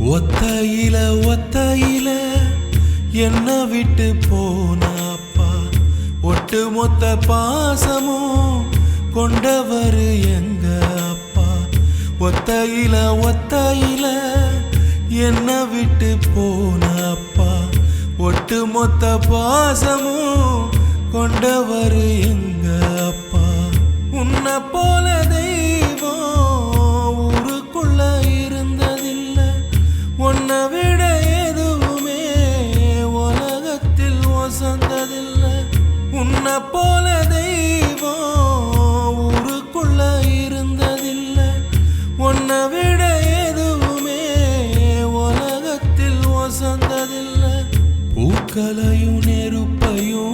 ஒத்தையில ஒத்தையில என்ன விட்டு போனாப்பா, ஒட்டு மொத்த பாசமும் கொண்டவர் எங்க அப்பா. ஒத்தையில ஒத்தையில என்ன விட்டு போனாப்பா, ஒட்டு மொத்த பாசமும் கொண்டவர் எங்க அப்பா. உன்னை போல தெய்வம் ஊருக்குள்ள இருந்ததில்லை, உன்னை விட எதுவுமே உலகத்தில் வசந்ததில்லை. உன்னை போல தெய்வம் ஊருக்குள்ள இருந்ததில்லை, உன்னை விட எதுவுமே உலகத்தில் வசந்ததில்லை. பூக்களையும் நெருப்பையும்